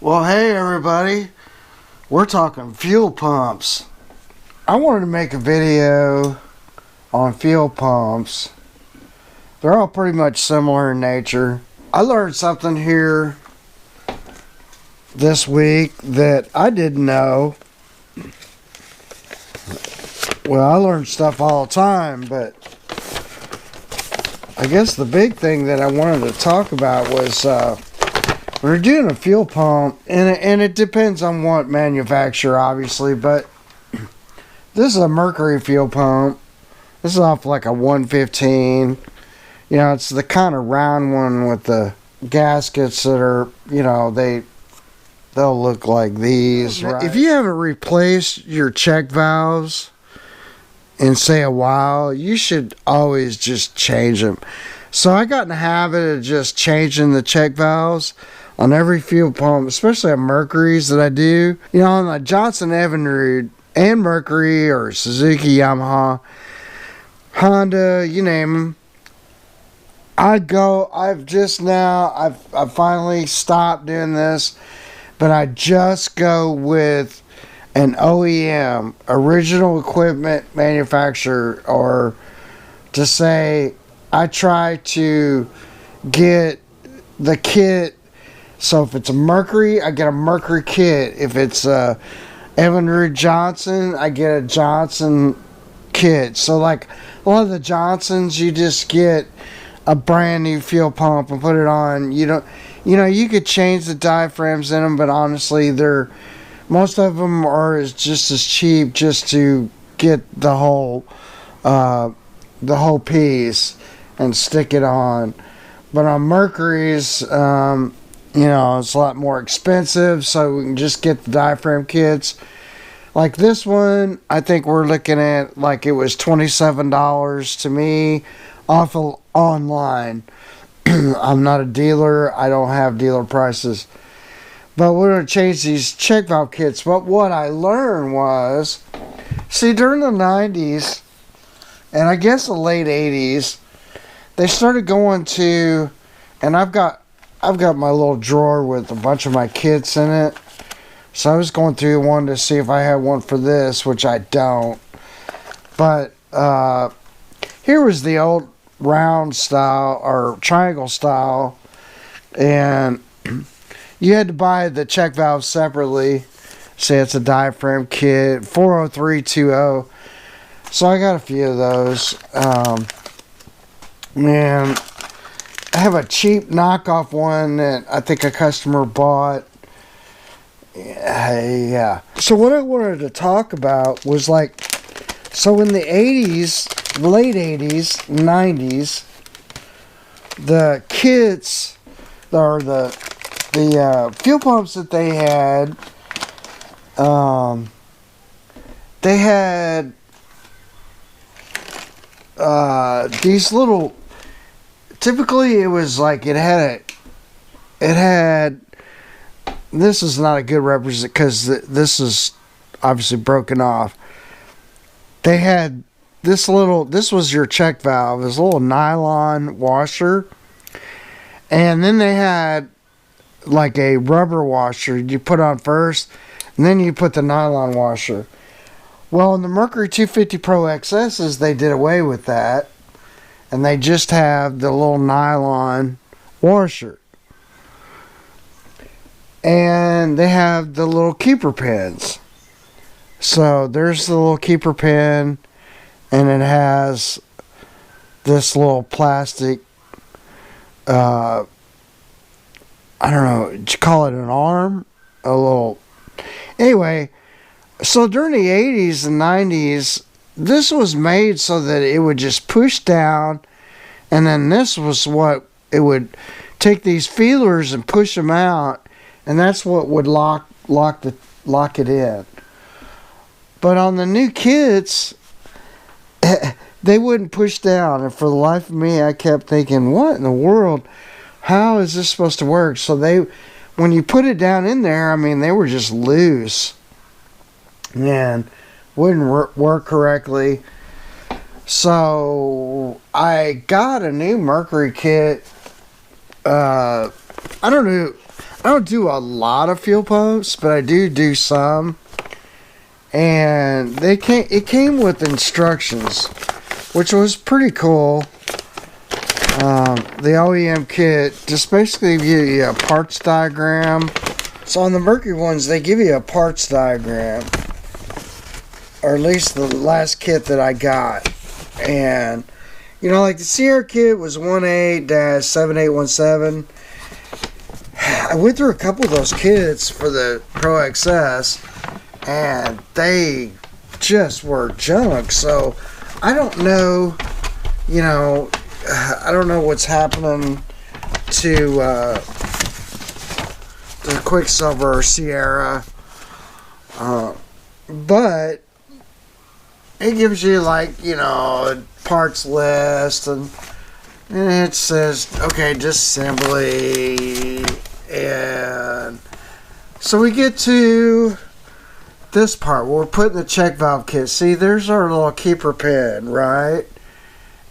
Well, hey everybody, we're talking fuel pumps. I wanted to make a video on fuel pumps. They're all pretty much similar in nature. I learned something here this week that I didn't know. Well, I learn stuff all the time, but I guess the big thing that I wanted to talk about was we're doing a fuel pump, and it depends on what manufacturer, obviously, but this is a Mercury fuel pump. This is off like a 115. You know, it's the kind of round one with the gaskets that are, you know, they'll look like these. Right? If you haven't replaced your check valves in, say, a while, you should always just change them. So I got in the habit of just changing the check valves on every fuel pump, especially on Mercury's that I do. You know, on the Johnson Evinrude and Mercury or Suzuki, Yamaha, Honda, you name them. I've finally stopped doing this, but I just go with an OEM, original equipment manufacturer, or to say I try to get the kit. So if it's a Mercury, I get a Mercury kit. If it's a Evinrude Johnson, I get a Johnson kit. So like a lot of the Johnsons, you just get a brand new fuel pump and put it on. You could change the diaphragms in them, but honestly, most of them are just as cheap just to get the whole piece and stick it on. But on Mercury's, it's a lot more expensive, so we can just get the diaphragm kits. Like this one, I think we're looking at like it was $27 to me off of online. I'm not a dealer. I don't have dealer prices. But we're going to change these check valve kits. But what I learned was, see, during the 90s, and I guess the late 80s, they started going to, and I've got my little drawer with a bunch of my kits in it. So I was going through one to see if I had one for this, which I don't. But here was the old round style or triangle style, and you had to buy the check valve separately. Say it's a diaphragm kit, 40320. So I got a few of those. Man, I have a cheap knockoff one that I think a customer bought. Yeah. So what I wanted to talk about was like, so in the 80s, late 80s, 90s, the kits, or the fuel pumps that they had these little, typically it was like it had this is not a good represent because this is obviously broken off. They had this was your check valve, this little nylon washer, and then they had like a rubber washer you put on first, and then you put the nylon washer. Well, in the Mercury 250 ProXs, they did away with that, and they just have the little nylon washer. And they have the little keeper pins. So there's the little keeper pin, and it has this little plastic, I don't know, did you call it an arm? A little. Anyway, so during the 80s and 90s, this was made so that it would just push down, and then this was what it would take these feelers and push them out, and that's what would lock it in. But on the new kits, they wouldn't push down, and for the life of me, I kept thinking, what in the world? How is this supposed to work? So when you put it down in there, I mean, they were just loose and wouldn't work correctly. So I got a new Mercury kit. I don't know I don't do a lot of fuel pumps, but I do some. And it came with instructions, which was pretty cool. The OEM kit just basically give you a parts diagram. So on the Mercury ones, they give you a parts diagram, or at least the last kit that I got. And you know, like the Sierra kit was 18-7817. I went through a couple of those kits for the ProXs, and they just were junk. So I don't know, you know, I don't know what's happening to the Quicksilver Sierra, but it gives you, like, you know, a parts list, and it says, okay, disassembly. And so we get to this part where we're putting the check valve kit. See, there's our little keeper pin, right?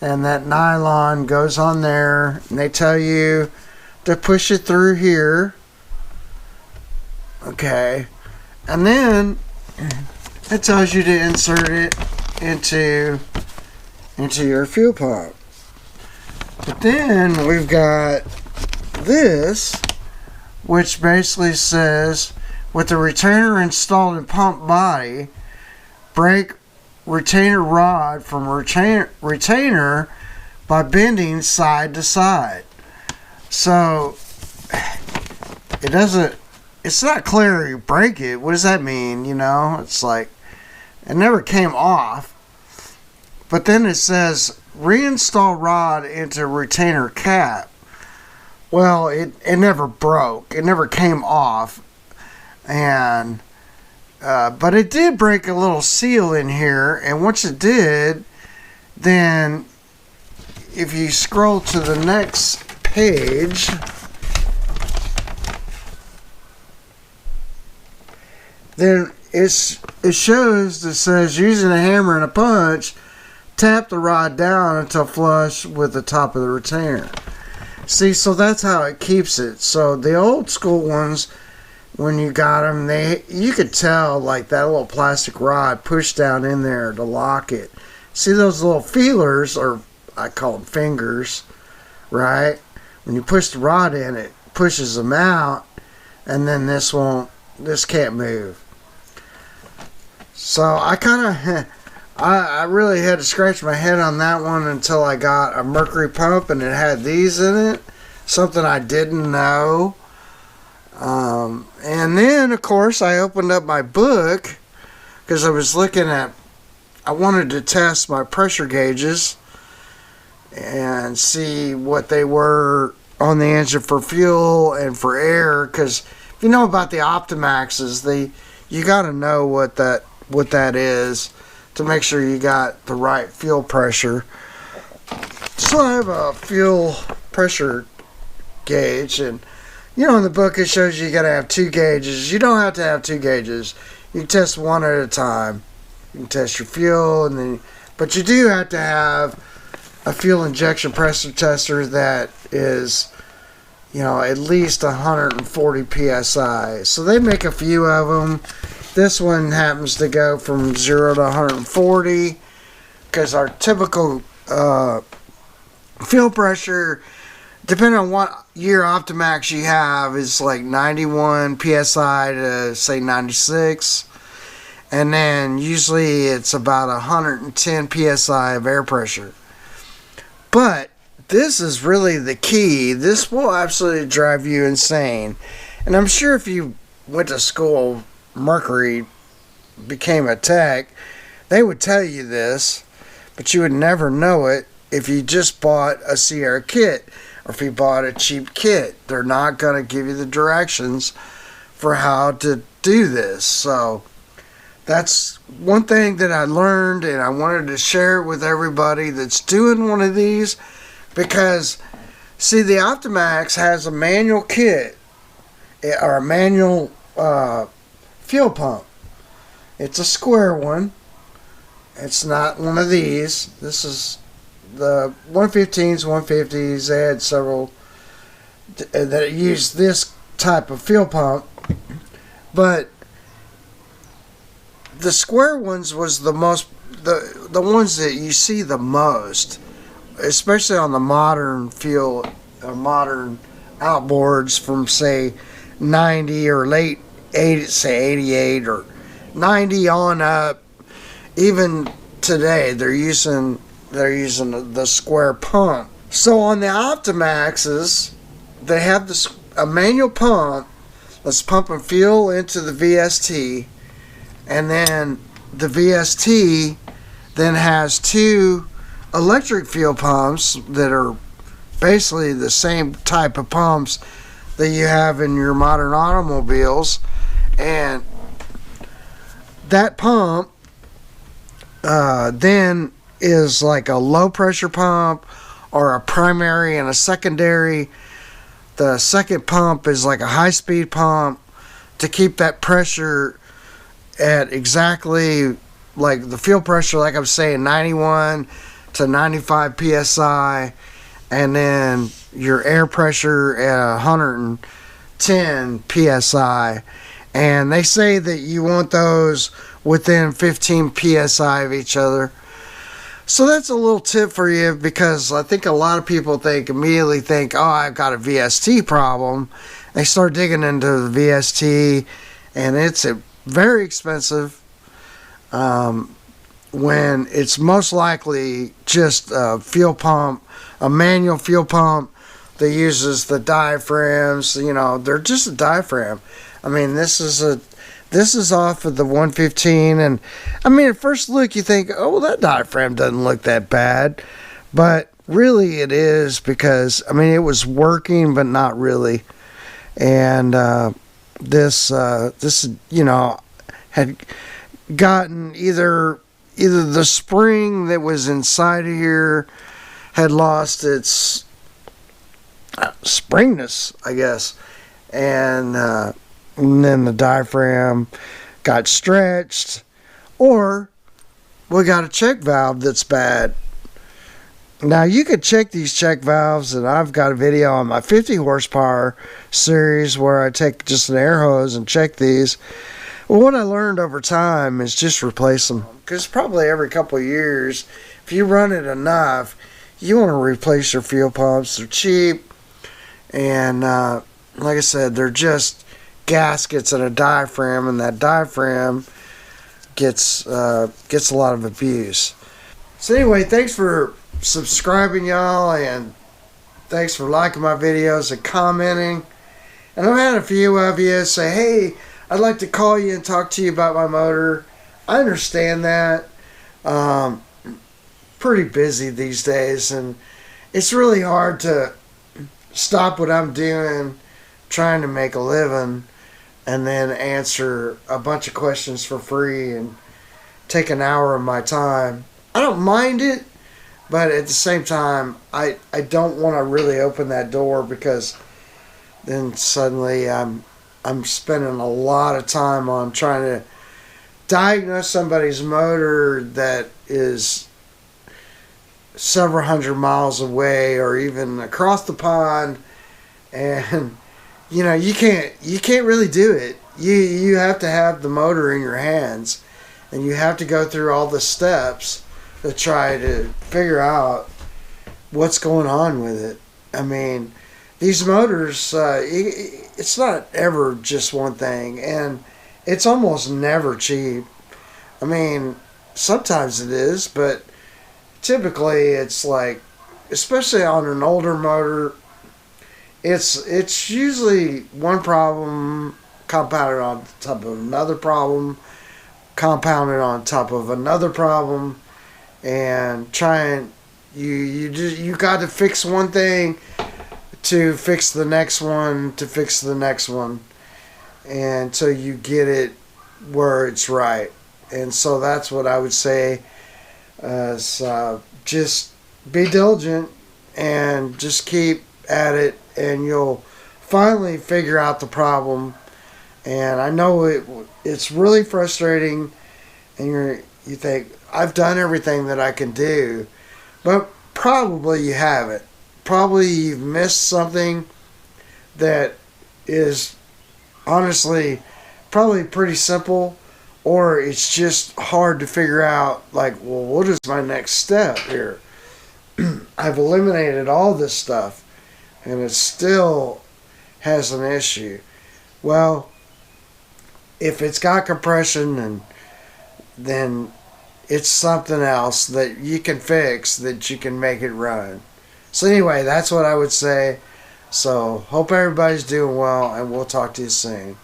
And that nylon goes on there, and they tell you to push it through here. Okay. And then it tells you to insert it into your fuel pump. But then we've got this, which basically says, with the retainer installed in pump body, break retainer rod from retainer by bending side to side. So it's not clear you break it. What does that mean? You know, it's like it never came off. But then it says reinstall rod into retainer cap. Well, it never broke. It never came off. And but it did break a little seal in here, and once it did, then if you scroll to the next page, then it shows that says using a hammer and a punch, tap the rod down until flush with the top of the retainer. See, so that's how it keeps it. So the old school ones, when you got them, you could tell, like, that little plastic rod pushed down in there to lock it. See those little feelers, or I call them fingers, right? When you push the rod in, it pushes them out, and then this can't move. So I really had to scratch my head on that one until I got a Mercury pump and it had these in it. Something I didn't know. And then, of course, I opened up my book because I wanted to test my pressure gauges and see what they were on the engine for fuel and for air. Because if you know about the optimaxes, you got to know what that is to make sure you got the right fuel pressure. So I have a fuel pressure gauge, and you know, in the book it shows you got to have 2 gauges. You don't have to have 2 gauges. You can test one at a time. You can test your fuel, but you do have to have a fuel injection pressure tester that is, you know, at least 140 psi. So they make a few of them. This one happens to go from 0 to 140, because our typical fuel pressure, depending on what year Optimax you have, is like 91 psi to, say, 96. And then usually it's about 110 psi of air pressure. But this is really the key. This will absolutely drive you insane. And I'm sure if you went to school, Mercury, became a tech, they would tell you this, but you would never know it if you just bought a Sierra kit, or if you bought a cheap kit. They're not going to give you the directions for how to do this. So that's one thing that I learned, and I wanted to share it with everybody that's doing one of these, because see, the Optimax has a manual kit, or a manual fuel pump. It's a square one. It's not one of these. This is the 115s, 150s. They had several that used this type of fuel pump, but the square ones was the most, the ones that you see the most, especially on the modern fuel, modern outboards from say 90 or late 80, say 88 or 90 on up. Even today they're using the square pump. So on the Optimaxes, they have a manual pump that's pumping fuel into the VST, and then the VST then has two electric fuel pumps that are basically the same type of pumps that you have in your modern automobiles. And that pump then is like a low pressure pump or a primary and a secondary. The second pump is like a high speed pump to keep that pressure at exactly like the fuel pressure, like I'm saying, 91 to 95 psi, and then your air pressure at 110 psi. And they say that you want those within 15 psi of each other. So that's a little tip for you, because I think a lot of people immediately think, oh, I've got a VST problem. They start digging into the VST, and it's very expensive, when it's most likely just a fuel pump, a manual fuel pump that uses the diaphragms. You know, they're just a diaphragm. I mean, this is off of the 115, and I mean, at first look you think, oh, well, that diaphragm doesn't look that bad, but really it is, because I mean, it was working but not really. And this you know, had gotten either the spring that was inside of here had lost its springness, I guess, and then the diaphragm got stretched, or we got a check valve that's bad. Now you could check these check valves, and I've got a video on my 50 horsepower series where I take just an air hose and check these. Well, what I learned over time is just replace them, because probably every couple of years, if you run it enough, you want to replace your fuel pumps. They're cheap, and like I said, they're just gaskets and a diaphragm, and that diaphragm gets a lot of abuse. So anyway, thanks for subscribing, y'all, and thanks for liking my videos and commenting. And I've had a few of you say, hey, I'd like to call you and talk to you about my motor. I understand that. Pretty busy these days, and it's really hard to stop what I'm doing, trying to make a living, and then answer a bunch of questions for free and take an hour of my time. I don't mind it, but at the same time, I don't want to really open that door, because then suddenly I'm spending a lot of time on trying to diagnose somebody's motor that is several hundred miles away or even across the pond, and you know, you can't really do it. You have to have the motor in your hands, and you have to go through all the steps to try to figure out what's going on with it. I mean, these motors, it's not ever just one thing, and it's almost never cheap. I mean, sometimes it is, but typically it's like, especially on an older motor, it's usually one problem compounded on top of another problem, compounded on top of another problem, and you got to fix one thing to fix the next one to fix the next one, and until you get it where it's right. And so that's what I would say is just be diligent and just keep at it, and you'll finally figure out the problem. And I know it's really frustrating, and you think, I've done everything that I can do, but probably you haven't. Probably you've missed something that is honestly probably pretty simple, or it's just hard to figure out, like, well, what is my next step here? I've eliminated all this stuff and it still has an issue. Well, if it's got compression, and then it's something else that you can fix, that you can make it run. So anyway, that's what I would say. So hope everybody's doing well, and we'll talk to you soon.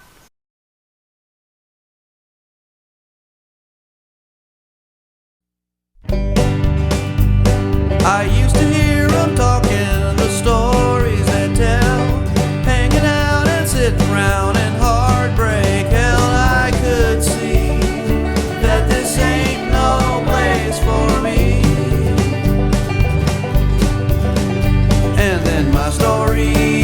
I used to hear them talking, the stories they tell, hanging out and sitting around in heartbreak hell. I could see that this ain't no place for me. And then my story